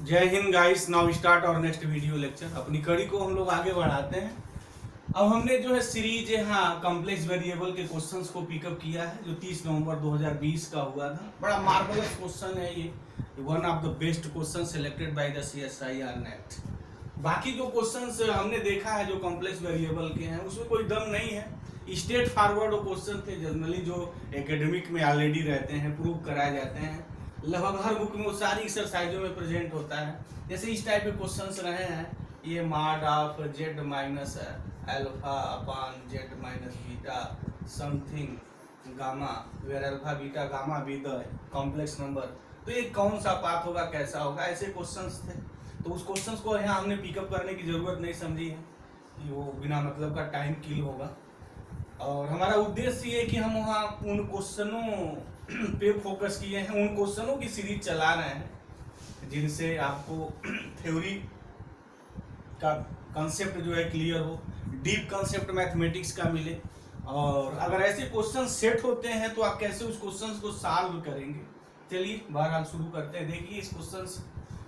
जय Hind guys. Now start और next video lecture. अपनी कड़ी को हम लोग आगे बढ़ाते हैं। अब हमने जो है सीरीज कॉम्प्लेक्स वेरिएबल के क्वेश्चंस को पिकअप किया है जो 30 नवंबर 2020 का हुआ था। बड़ा मार्वलस क्वेश्चन है ये, one of the best question selected by the CSIR net. बाकी जो क्वेश्चंस हमने देखा है जो कॉम्प्लेक्स वेरिएबल के हैं उसमें कोई दम नहीं है, स्ट्रेट फॉरवर्ड क्वेश्चन थे जनरली जो एकेडमिक में ऑलरेडी रहते हैं, प्रूव कराए जाते हैं। लगभग हर बुक में वो सारी एक्सरसाइजों में प्रेजेंट होता है। जैसे इस टाइप के क्वेश्चंस रहे हैं, ये mod of Z minus alpha upon Z minus beta something gamma where alpha beta gamma be the complex number, तो ये कौन सा पाथ होगा, कैसा होगा, ऐसे क्वेश्चंस थे। तो उस क्वेश्चंस को यहाँ हमने पिकअप करने की जरूरत नहीं समझी है कि वो बिना मतलब का टाइम किल होगा। और हमारा उद्देश्य ये है कि हम वहाँ उन क्वेश्चनों पे फोकस किए हैं, उन क्वेश्चनों की सीरीज चला रहे हैं जिनसे आपको थ्योरी का कंसेप्ट जो है क्लियर हो, डीप कंसेप्ट मैथमेटिक्स का मिले। और अगर ऐसे क्वेश्चन सेट होते हैं तो आप कैसे उस क्वेश्चंस को सॉल्व करेंगे। चलिए बहरहाल शुरू करते हैं। देखिए इस क्वेश्चंस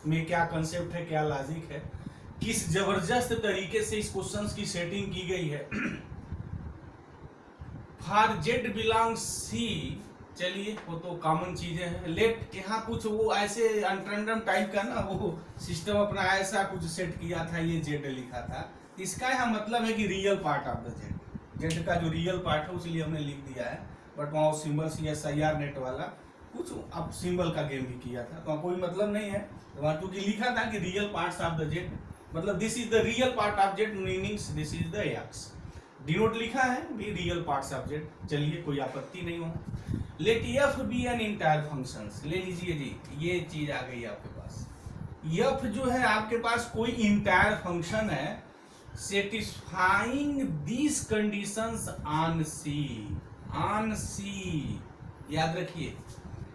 में क्या कंसेप्ट है, क्या लॉजिक है, किस जबरदस्त तरीके से इस क्वेश्चंस की सेटिंग की गई है। फॉर जेड बिलोंग्स सी, चलिए वो तो कॉमन चीजें हैं। लेट यहाँ कुछ वो ऐसे अनट्रेंडम टाइप का ना वो सिस्टम अपना ऐसा कुछ सेट किया था, ये जेड लिखा था। इसका यहाँ मतलब है कि real part of the Z, Z का जो रियल पार्ट है उसलिए हमने लिख दिया है। बट वहाँ सिंबल CSIR नेट वाला कुछ अब सिंबल का गेम भी किया था, तो कोई मतलब नहीं है वहाँ, क्योंकि लिखा था कि real parts of the z, मतलब this is the real part of z meanings this is the x. Denote लिखा है भी रियल पार्ट्स ऑफ जेड, चलिए कोई आपत्ति नहीं हो। Let F be an entire functions, ले लीजिए जी, ये चीज आ गई आपके पास। एफ जो है आपके पास कोई इंटायर फंक्शन है satisfying this conditions on c, on c याद रखिए,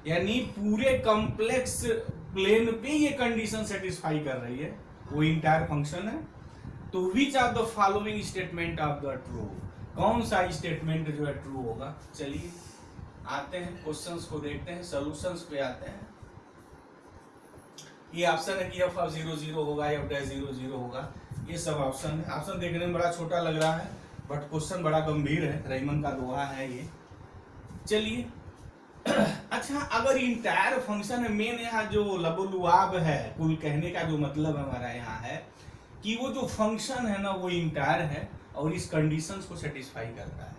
यानी पूरे कॉम्प्लेक्स प्लेन पे ये कंडीशन सेटिस्फाई कर रही है, वो इंटायर फंक्शन है। तो which of the following statement of the true, कौन सा स्टेटमेंट जो है ट्रू होगा। चलिए आते हैं क्वेश्चंस को देखते हैं, सॉल्यूशंस पे आते हैं। ये ऑप्शन है कि एफ ऑफ 0 0 होगा, एफ डैश 0 0 होगा, ये सब ऑप्शन है। ऑप्शन देखने में बड़ा छोटा लग रहा है बट क्वेश्चन बड़ा गंभीर है, रईमन का दोहा है ये। चलिए अच्छा, अगर इंटायर फंक्शन मेन यहाँ जो लबुलुआब है, कुल कहने का जो मतलब हमारा यहाँ है कि वो जो फंक्शन है ना वो इंटायर है और इस कंडीशंस को सेटिस्फाई करता है।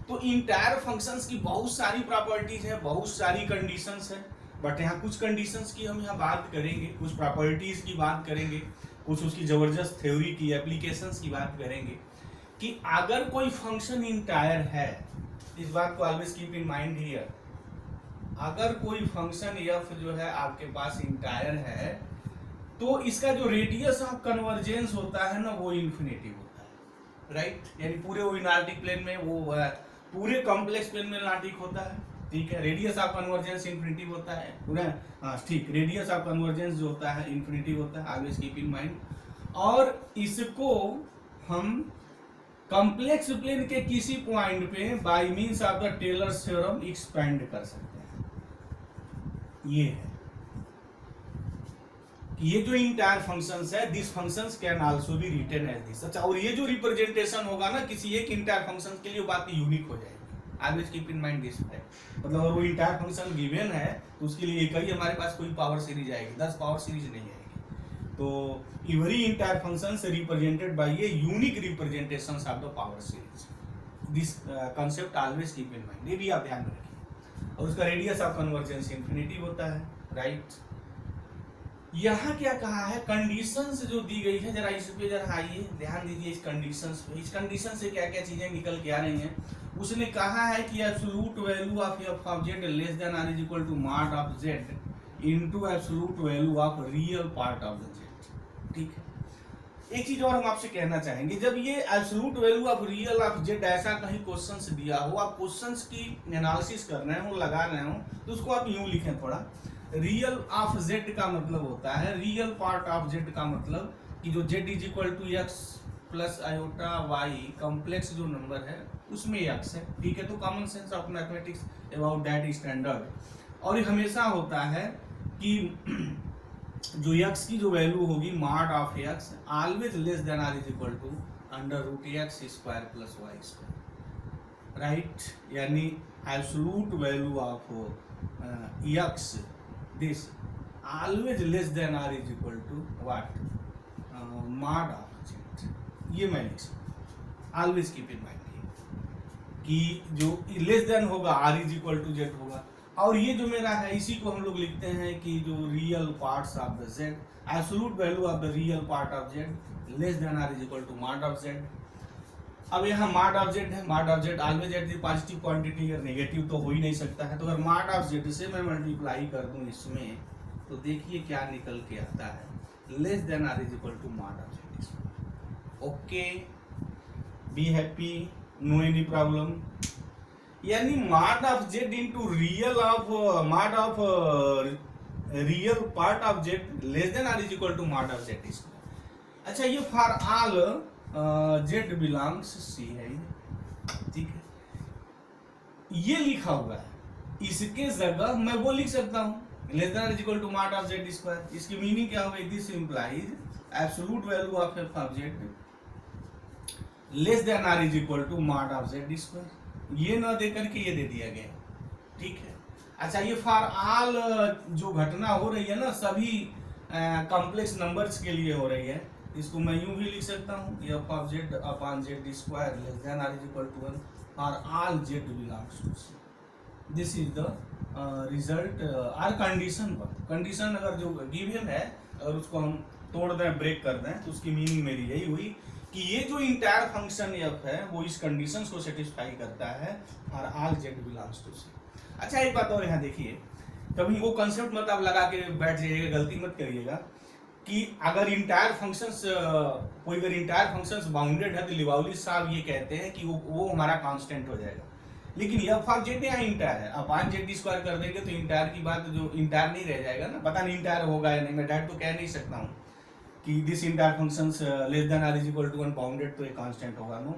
तो इंटायर फंक्शंस की बहुत सारी प्रॉपर्टीज है, बहुत सारी कंडीशंस है, बट यहाँ कुछ कंडीशंस की हम यहाँ बात करेंगे, कुछ प्रॉपर्टीज की बात करेंगे, कुछ उसकी जबरदस्त थ्योरी की एप्लीकेशंस की बात करेंगे कि अगर कोई फंक्शन इंटायर है, इस बात को always keep in mind here, अगर कोई फंक्शन एफ जो है आपके पास इंटायर है तो इसका जो रेडियस ऑफ कन्वर्जेंस होता है ना वो इन्फिनिटी होता है, राइट। यानी पूरे वो इनार्टिक प्लेन में, वो पूरे कॉम्प्लेक्स प्लेन में इनार्टिक होता है, ठीक है। रेडियस ऑफ कन्वर्जेंस इन्फिनिटी होता है पूरा, हाँ ठीक, रेडियस ऑफ कन्वर्जेंस जो होता है इन्फिनिटी होता है, ऑलवेज कीप इन माइंड। और इसको हम कॉम्प्लेक्स प्लेन के किसी पॉइंट पे by means of the Taylor's theorem expand कर सकते हैं। ये है ये जो इंटायर फंक्शंस है, this functions can also be written as this. अच्छा, और ये जो रिप्रेजेंटेशन होगा ना किसी एक इंटायर फंक्शन के लिए, वो बात यूनिक हो जाएगी। Always keep in mind this fact. मतलब अगर वो इंटायर फंक्शन गिवन है तो उसके लिए एक ही हमारे पास कोई पावर सीरीज आएगी, 10 पावर सीरीज नहीं आएगी। तो एवरी इंटायर फंक्शन से रिप्रेजेंटेड बाय ये unique representations of the power series. This concept always keep in mind, ये भी आप ध्यान में रखिए। और उसका रेडियस ऑफ कन्वर्जेंस इन्फिनिटी होता है, राइट। यहाँ क्या कहा है, कंडीशंस जो दी गई है, जरा इस पे जरा आइए ध्यान दीजिए इस कंडीशंस पे। इस कंडीशन से क्या क्या चीजें निकल के आ रही हैं। उसने कहा है कि absolute value of F of Z less than और is equal to mod of z into absolute value of real part of the z, ठीक है। एक चीज और हम आपसे कहना चाहेंगे, जब ये absolute value of real of Z ऐसा कहीं क्वेश्चंस दिया हो, आप क्वेश्चंस की एनालिसिस कर रहे हो, लगा रहे हो, तो उसको आप यूं लिखें थोड़ा। रियल ऑफ जेड का मतलब होता है, रियल पार्ट ऑफ जेड का मतलब कि जो Z is equal to X plus iota Y complex जो नंबर है उसमें एक्स है, ठीक है। तो common sense of mathematics about that standard. और ये हमेशा होता है कि जो x की जो वैल्यू होगी mod of x always less than are is equal to under root x square plus y square, right. यानी absolute value of x this always less than are is equal to what mod of z। ये मैं लिख सकता, always keep in mind कि जो less than होगा R is equal to Z होगा। और ये जो मेरा है इसी को हम लोग लिखते हैं कि जो real parts of the Z, absolute value of the real part of Z less than are is equal to mod of Z. अब यहाँ मॉड ऑफ जेड है, mod of Z always at the positive quantity है, negative तो हो ही नहीं सकता है। तो अगर मॉड ऑफ जेड से मैं मल्टीप्लाई कर दूं इसमें, तो देखिए क्या निकल के आता है, less than are is equal to mod of z. Okay, be happy, no any problem. यानी mod of z into real of mod of real part of Z less than are is equal to mod of Z square. अच्छा, ये for all Z belongs c है, ठीक है, ये लिखा हुआ है। इसके जगह मैं वो लिख सकता हूं less than are is equal to mod of Z square. इसकी मीनिंग क्या होगी, this implies absolute value of F of Z less than are is equal to mod of Z square. ये ना दे करके ये दे दिया गया, ठीक है। अच्छा, ये फॉर ऑल जो घटना हो रही है ना, सभी कॉम्प्लेक्स नंबर्स के लिए हो रही है। इसको मैं यूं भी लिख सकता हूँ, F of Z upon Z square less than are is equal to 1 for all Z belongs to C. This is the result R condition 1। Condition अगर जो गिवन है, अगर उसको हम तोड़ दें, ब्रेक कर दें, तो उसकी मीनिंग मेरी यही हुई कि ये जो इंटायर फंक्शन एफ है वो इस कंडीशन को सेटिस्फाई करता है for all Z belongs to c. अच्छा, एक बात और यहाँ देखिए, कभी वो कंसेप्ट मत आप लगा के बैठ जाइएगा, गलती मत करिएगा कि अगर इंटायर फंक्शंस कोई अगर इंटायर फंक्शंस बाउंडेड है तो लिवाउली साहब ये कहते हैं कि वो हमारा कांस्टेंट हो जाएगा। लेकिन एफ ऑफ जेड यहाँ इंटायर है, अपॉन जेड स्क्वायर कर देंगे तो इंटायर की बात जो इंटायर नहीं रह जाएगा ना, पता नहीं इंटायर होगा या नहीं, मैं डायरेक्ट तो कह नहीं सकता हूँ कि this entire functions less than are is equal to 1 bounded तो एक कांस्टेंट होगा, नो,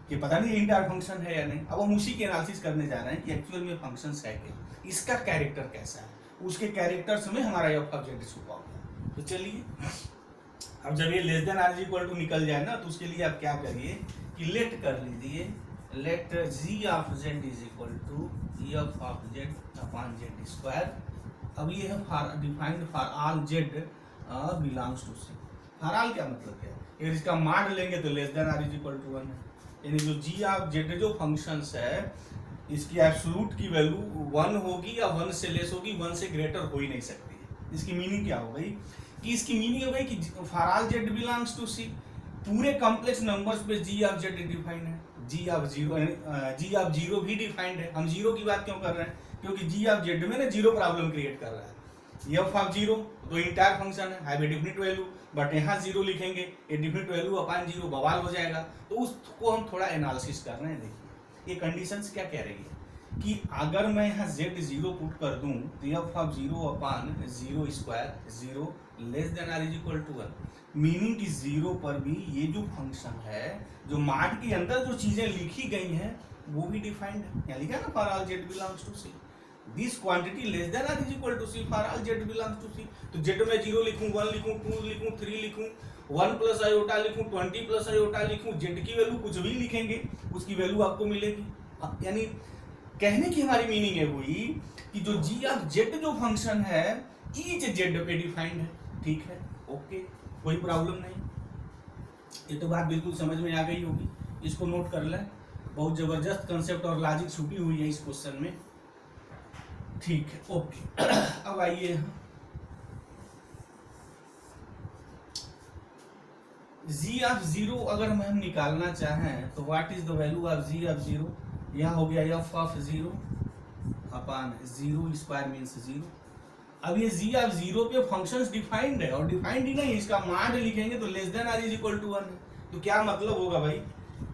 कि पता नहीं इंटायर फंक्शन है या नहीं। अब हम उसी के एनालिसिस करने जा रहे हैं कि एक्चुअल में फंक्शंस है क्या, इसका कैरेक्टर कैसा है, उसके कैरेक्टर्स में हमारा एफ ऑफ जेड छुपा हुआ है। तो चलिए, अब जब ये less than are is equal to निकल जाए ना, तो उसके लिए आप क्या करिए कि लेट कर लीजिए, let G of Z is equal to F of Z upon Z square. अब ये है for defined for all Z belongs to C. For all क्या मतलब है, अगर इसका मॉड लेंगे तो less than are is equal to 1 है। यानी जो जी ऑफ जेड जो फंक्शंस है, इसकी एब्सोल्यूट की वैल्यू 1 होगी या 1 से लेस होगी, 1 से ग्रेटर हो ही नहीं सकती है। इसकी मीनिंग क्या हो गई कि इसकी मीनिंग हो गई कि for all Z belongs to c, पूरे कॉम्प्लेक्स नंबर्स पे जी ऑफ जेड डिफाइंड है, जी ऑफ जीरो भी डिफाइंड है। हम जीरो की बात क्यों कर रहे हैं, क्योंकि जी ऑफ जेड में ना जीरो प्रॉब्लम क्रिएट कर रहा है। एफ ऑफ जीरो तो इंटायर फंक्शन है, have A definite value, but यहाँ जीरो लिखेंगे, ए डेफिनिट वैल्यू अपॉन जीरो बवाल हो जाएगा। तो उसको हम थोड़ा एनालिसिस कर रहे हैं। देखिए, ये कंडीशंस क्या कह रही है कि अगर मैं यहाँ जेड जीरो पुट कर दूं तो F of zero upon zero square zero less than are is equal to 1, meaning कि जीरो पर भी ये जो फंक्शन है, जो मॉड के अंदर जो चीजें लिखी गई हैं वो भी डिफाइंड है। यहाँ लिखा है ना for all Z belongs to C, this quantity less than are is equal to C for all Z belongs to c. तो जेड में 0 लिखूं, 1 लिखूं, 2 लिखूं, 3 लिखूं, 1 प्लस आयोटा लिखूं, 20 प्लस आयोटा लिखूं, जेड की वैल्यू कुछ भी लिखेंगे उसकी वैल्यू आपको मिलेगी। यानी कहने की हमारी मीनिंग है हुई कि जो जी ऑफ जेड जो फंक्शन है ईच जेड पे डिफाइंड है, ठीक है, ओके, कोई प्रॉब्लम नहीं। ये तो बात बिल्कुल समझ में आ गई होगी, इसको नोट कर लें। बहुत जबरदस्त कंसेप्ट और लॉजिक छुपी हुई है इस क्वेश्चन में, ठीक है, ओके। अब आइए जी ऑफ जीरो अगर हम निकालना चाहें तो what is the value of ji of zero, यह हो गया F of zero upon zero square means zero. अब ये जी ऑफ जीरो पे फंक्शंस डिफाइंड है, और डिफाइंड ही नहीं, इसका मॉड लिखेंगे तो less than are is equal to 1 है। तो क्या मतलब होगा भाई,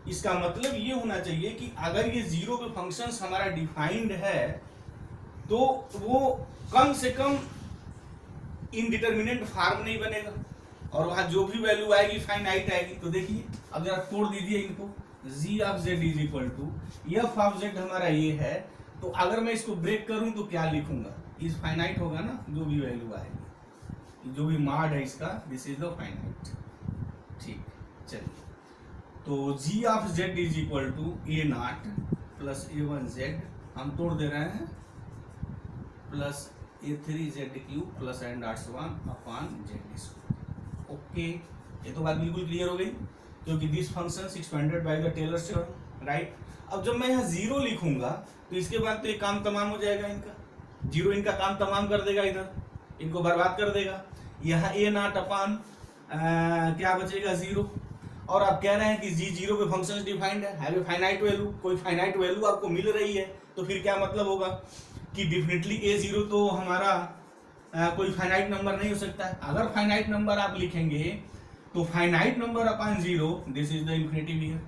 इसका मतलब ये होना चाहिए कि अगर ये जीरो पे फंक्शंस हमारा डिफाइंड है तो वो कम से कम इनडिटरमिनेट फॉर्म नहीं बनेगा, और वहां जो भी वैल्यू आएगी फाइनाइट आएगी। तो देखिए, अब जरा तोड़ दीजिए इनको, g of Z is equal to F of z हमारा ये है, तो अगर मैं इसको ब्रेक करूं तो क्या लिखूंगा, इस फाइनाइट होगा ना जो भी वैल्यू आएगी। जो भी मॉड है इसका, दिस इज द फाइनाइट। ठीक, चलिए तो g of Z is equal to a naught plus a one z, हम तोड़ दे रहे हैं, plus a three z cube plus n dots one upon Z square. Okay, ये तो बात बिल्कुल क्लियर हो गई, क्योंकि this function expanded by the Taylor's theorem, right. अब जब मैं यहाँ जीरो लिखूंगा तो इसके बाद तो ये काम तमाम हो जाएगा, इनका जीरो इनका काम तमाम कर देगा, इधर इनको बर्बाद कर देगा। यहाँ ए नॉट अपॉन क्या बचेगा, जीरो। और आप कह रहे हैं कि जी जीरो पे फंक्शन डिफाइंड है, हैव ए फाइनाइट वैल्यू, कोई फाइनाइट वैल्यू आपको मिल रही है, तो फिर क्या मतलब होगा कि डेफिनेटली ए जीरो तो हमारा कोई फाइनाइट नंबर नहीं हो सकता है। अगर फाइनाइट नंबर आप लिखेंगे तो finite number upon zero, this is the infinitive here.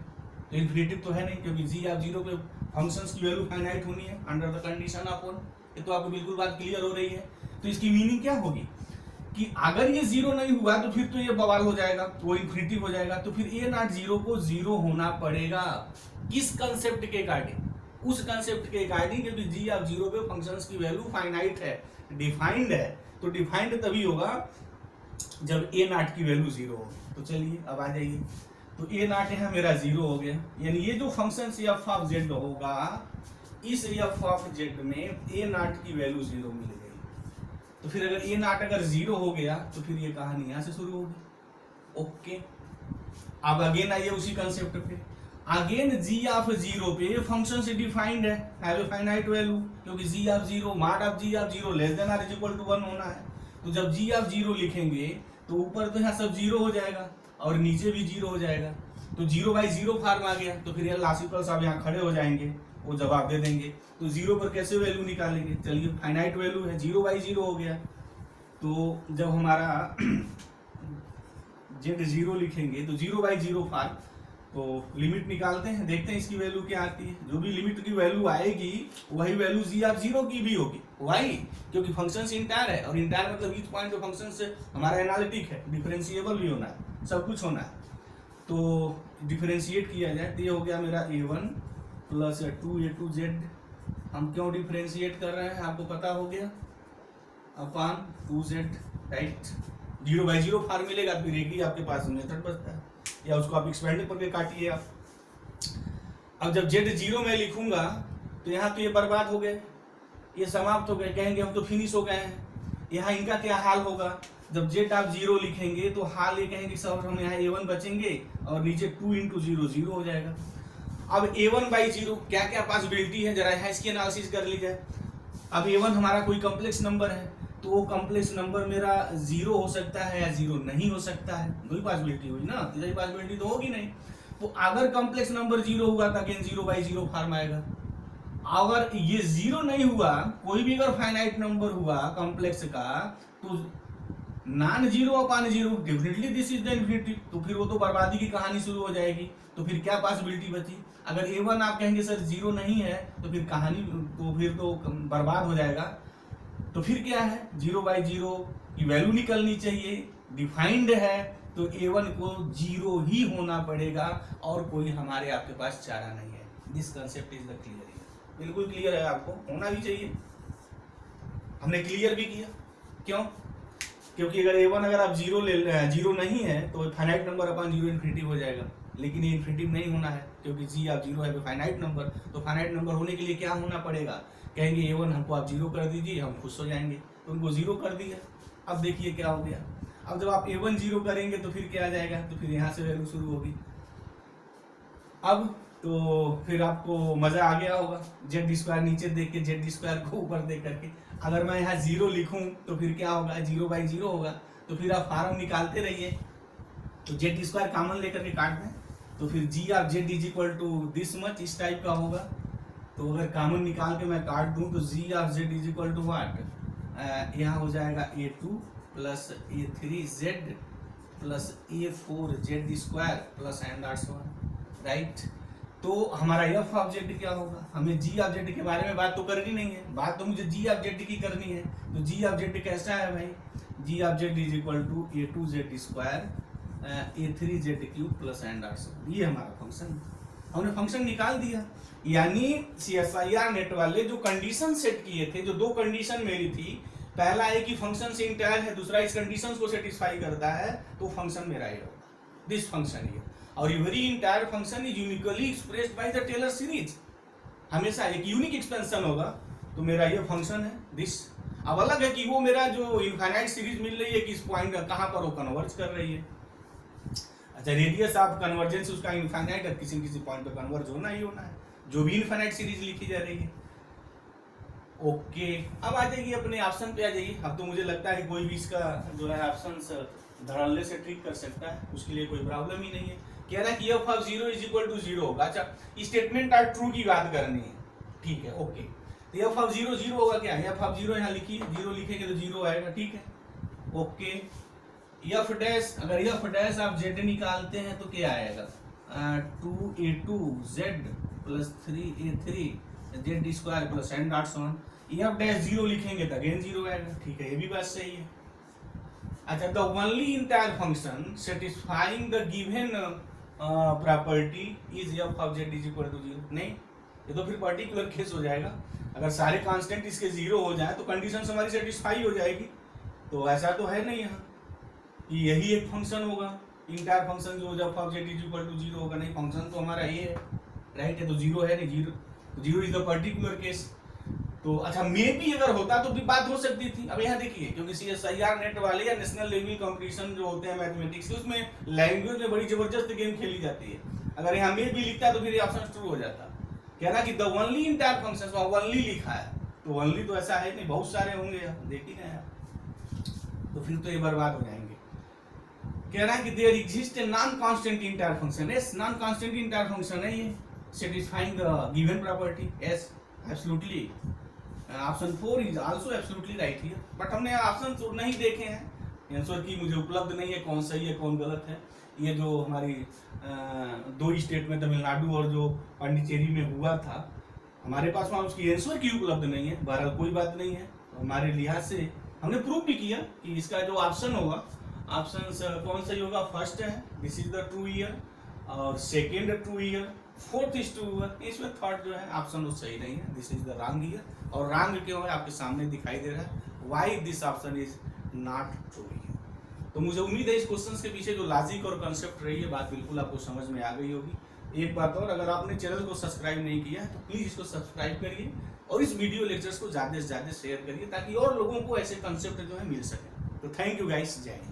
तो इन्फिनिटिव तो है नहीं, क्योंकि जी आप जीरो पे फंक्शंस की वैल्यू फाइनाइट होनी है under the condition of one. ये तो आपको बिल्कुल बात क्लियर हो रही है। तो इसकी मीनिंग क्या होगी कि अगर ये जीरो नहीं हुआ तो फिर तो ये बवाल हो जाएगा, वो इन्फिनिटिव हो जाएगा। तो फिर ए नॉट जीरो को जीरो होना पड़ेगा। किस कंसेप्ट के अकॉर्डिंग? उस कंसेप्ट के अकॉर्डिंग, क्योंकि जी ऑफ जीरो पे फंक्शंस की वैल्यू फाइनाइट है, डिफाइंड है। तो डिफाइंड तभी होगा जब ए नॉट की वैल्यू जीरो होगी। तो चलिए अब आ जाइए, तो ए नॉट यहाँ मेरा जीरो हो गया, यानी ये जो फंक्शन एफ ऑफ जेड होगा, इस एफ ऑफ जेड में ए नॉट की वैल्यू जीरो मिल गई। तो फिर अगर ए नॉट अगर जीरो हो गया तो फिर ये कहानी यहाँ से शुरू होगी। ओके, अब अगेन आइए उसी कंसेप्ट पे। अगेन जी ऑफ जीरो पे फंक्शन से डिफाइंड है, हैव ए फाइनाइट वैल्यू, क्योंकि g of zero mod of ji of zero less than are is equal to 1 होना है। तो जब जी ऑफ जीरो लिखेंगे तो ऊपर तो यहाँ सब जीरो हो जाएगा और नीचे भी जीरो हो जाएगा। तो जीरो बाई जीरो फॉर्म आ गया, तो फिर ये लॉजिकल साहब यहाँ खड़े हो जाएंगे, वो जवाब दे देंगे। तो जीरो पर कैसे वैल्यू निकालेंगे? चलिए, फाइनाइट वैल्यू है, जीरो बाई जीरो हो गया। तो जब हमारा जेड जीरो लिखेंगे तो जीरो बाई जीरो फॉर्म, तो लिमिट निकालते हैं, देखते हैं इसकी वैल्यू क्या आती है। जो भी लिमिट की वैल्यू आएगी वही वैल्यू जी ऑफ जीरो की भी होगी, वही, क्योंकि फंक्शन से इंटायर है, और इंटायर मतलब ईच पॉइंट ऑफ फंक्शन से हमारा एनालिटिक है, डिफरेंशिएबल भी होना है, सब कुछ होना है। तो डिफरेंशिएट किया जाए तो ये हो गया मेरा a1 प्लस 2a2z। हम क्यों डिफरेंशिएट कर रहे हैं आपको पता हो गया, upon 2z, right. Zero by zero form मिलेगा, फिर एक ही आपके पास मेथड बचता है, या उसको आप एक्सपेंड करके काटिए आप। अब जब जेड जीरो में लिखूंगा तो यहाँ तो ये बर्बाद हो गए, ये समाप्त हो गए, कहेंगे हम तो फिनिश हो गए हैं। यहाँ इनका क्या हाल होगा? जब जेड आप जीरो लिखेंगे तो हाल ये कहेंगे सर हम यहाँ a1 बचेंगे और नीचे 2 इंटू जीरो जीरो हो जाएगा। अब a1 बाई जीरो क्या क्या पॉसिबिलिटी है, जरा यहाँ इसकी एनालिसिस कर ली जाए। अब a1 हमारा कोई कॉम्प्लेक्स नंबर है, तो वो कॉम्प्लेक्स नंबर मेरा जीरो हो सकता है या जीरो नहीं हो सकता है, दो ही पॉसिबिलिटी हुई ना, तीसरी पॉसिबिलिटी तो होगी नहीं। तो अगर कॉम्प्लेक्स नंबर जीरो हुआ तो again zero by zero form आएगा। अगर ये जीरो नहीं हुआ, कोई भी अगर फाइनाइट नंबर हुआ कॉम्प्लेक्स का, तो non zero upon zero, definitely this is the infinity. तो फिर वो तो बर्बादी की कहानी शुरू हो जाएगी। तो फिर क्या पॉसिबिलिटी बची? अगर a1 आप कहेंगे सर जीरो नहीं है, तो फिर कहानी तो फिर तो बर्बाद हो जाएगा। तो फिर क्या है, जीरो बाई जीरो की वैल्यू निकलनी चाहिए, डिफाइंड है, तो a1 को जीरो ही होना पड़ेगा और कोई हमारे आपके पास चारा नहीं है। This concept is the clear. बिल्कुल क्लियर है, आपको होना भी चाहिए। हमने क्लियर भी किया, क्यों? क्योंकि अगर a1 अगर आप जीरो नहीं है तो finite number upon zero infinitive हो जाएगा, लेकिन ये इन्फिनिटिव नहीं होना है, क्योंकि जी आप जीरो है फाइनाइट नंबर। तो फाइनाइट नंबर होने के लिए क्या होना पड़ेगा? कहेंगे a1 हमको आप जीरो कर दीजिए, हम खुश हो जाएंगे। तो उनको जीरो कर दिया। अब देखिए क्या हो गया। अब जब आप a1 जीरो करेंगे तो फिर क्या आ जाएगा, तो फिर यहाँ से वैल्यू शुरू होगी। अब तो फिर आपको मजा आ गया होगा, जेड स्क्वायर नीचे देख के जेड स्क्वायर को ऊपर देख करके। अगर मैं यहाँ जीरो लिखूं तो फिर क्या होगा, जीरो बाई जीरो होगा। तो फिर आप फार्म निकालते रहिए, तो जेड स्क्वायर कॉमन लेकर के काट दें, तो फिर g of Z is equal to this much, इस टाइप का होगा। तो अगर कॉमन निकाल के मैं काट दूं तो g of Z is equal to what, यहाँ हो जाएगा a2 plus a3z plus a4z square plus n dots 1, right. तो हमारा एफ ऑफ जेड क्या होगा? हमें जी ऑफ जेड के बारे में बात तो करनी नहीं है, बात तो मुझे जी ऑफ जेड की करनी है। तो जी ऑफ जेड कैसा है भाई? G of Z is equal to a2z square a3z cube plus n dots 1। ये हमारा फंक्शन, हमने फंक्शन निकाल दिया। यानी CSIR नेट वाले जो कंडीशन सेट किए थे, जो दो कंडीशन मेरी थी, पहला है कि फंक्शन से इंटायर है, दूसरा इस कंडीशंस को सेटिस्फाई करता है, तो फंक्शन मेरा ये होगा, दिस फंक्शन ये। और every entire function is uniquely expressed by the Taylor series, हमेशा एक यूनिक एक्सपेंशन होगा, तो मेरा ये फंक्शन है दिस। अब अलग है कि वो मेरा जो इनफाइनाइट सीरीज मिल रही है किस पॉइंट कहाँ पर वो कन्वर्ज कर रही है। अच्छा, रेडियस ऑफ कन्वर्जेंस उसका इनफाइनाइट है, किसी न किसी पॉइंट पे कन्वर्ज होना ही होना है, जो भी इनफाइनाइट सीरीज लिखी जा रही है। ओके, अब आ जाइए अपने ऑप्शन पे आ जाइए। अब तो मुझे लगता है कोई भी इसका जो है ऑप्शन धड़ल्ले से ट्रिक कर सकता है, उसके लिए कोई प्रॉब्लम ही नहीं है। कह रहा है कि F of 0 is equal to 0 होगा। अच्छा, स्टेटमेंट आर ट्रू की बात करनी है, ठीक है, ओके। तो एफ ऑफ 0 0 होगा क्या? एफ ऑफ 0 यहाँ लिखिए, 0 लिखेंगे तो 0 आएगा, ठीक है, ओके। एफ डैश, अगर एफ डैश आप जेड निकालते हैं तो क्या आएगा? 2a2 z plus 3a3 z square plus n dot son. F dash 0 लिखेंगे तो अगेन 0 आएगा, ठीक है, ये भी बात सही है। अच्छा, the only entire function satisfying the given property is F of Z is equal to 0। नहीं, ये तो फिर पर्टिकुलर केस हो जाएगा। अगर सारे कांस्टेंट इसके 0 हो जाए तो कंडीशन हमारी सेटिस्फाई हो जाएगी, तो ऐसा तो है नहीं यहाँ कि यही एक फंक्शन होगा इंटायर फंक्शन जो F of Z is equal to 0 होगा। नहीं, फंक्शन तो हमारा ये है, राइट है, तो 0 है नहीं, 0 इज द पर्टिकुलर केस। तो अच्छा, मे भी अगर होता तो भी बात हो सकती थी। अब यहाँ देखिए, क्योंकि CSIR नेट वाले या नेशनल लेवल कंपटीशन जो होते हैं मैथमेटिक्स के, उसमें लैंग्वेज में बड़ी जबरदस्त गेम खेली जाती है। अगर यहाँ मे भी लिखता तो फिर ऑप्शन ट्रू हो जाता। कह रहा कि the only entire function, only लिखा है, तो ओनली तो ऐसा है नहीं, बहुत सारे होंगे, देख ही रहे हैं, तो फिर तो ये बर्बाद हो जाएंगे। कह रहा है कि there exist a non constant entire function. Yes, non constant entire function है ये, satisfying the given property. Yes, absolutely, option 4 is also absolutely right here. But हमने ऑप्शन तो नहीं देखे हैं, आंसर की मुझे उपलब्ध नहीं है कौन सही है कौन गलत है। ये जो हमारी 2 स्टेट में तमिलनाडु और जो पांडिचेरी में हुआ था, हमारे पास वहाँ उसकी आंसर की उपलब्ध नहीं है। बहरहाल कोई बात नहीं है, तो हमारे लिहाज से हमने प्रूव भी किया कि इसका जो ऑप्शन होगा, ऑप्शन कौन सही होगा? फर्स्ट है, this is the true here, और second true here, fourth is true here, इसमें थर्ड जो है ऑप्शन वो सही नहीं है, this is the wrong here. और रॉन्ग क्यों है आपके सामने दिखाई दे रहा है, why this option is not true here. तो मुझे उम्मीद है इस क्वेश्चन के पीछे जो लॉजिक और कंसेप्ट रही है, बात बिल्कुल आपको समझ में आ गई होगी। एक बात और, अगर आपने चैनल को सब्सक्राइब नहीं किया तो प्लीज इसको सब्सक्राइब करिए और इस वीडियो लेक्चर्स को ज्यादा से ज्यादा शेयर करिए, ताकि और लोगों को ऐसे कंसेप्ट जो है मिल सके। तो थैंक यू गाइस, जय हिंद।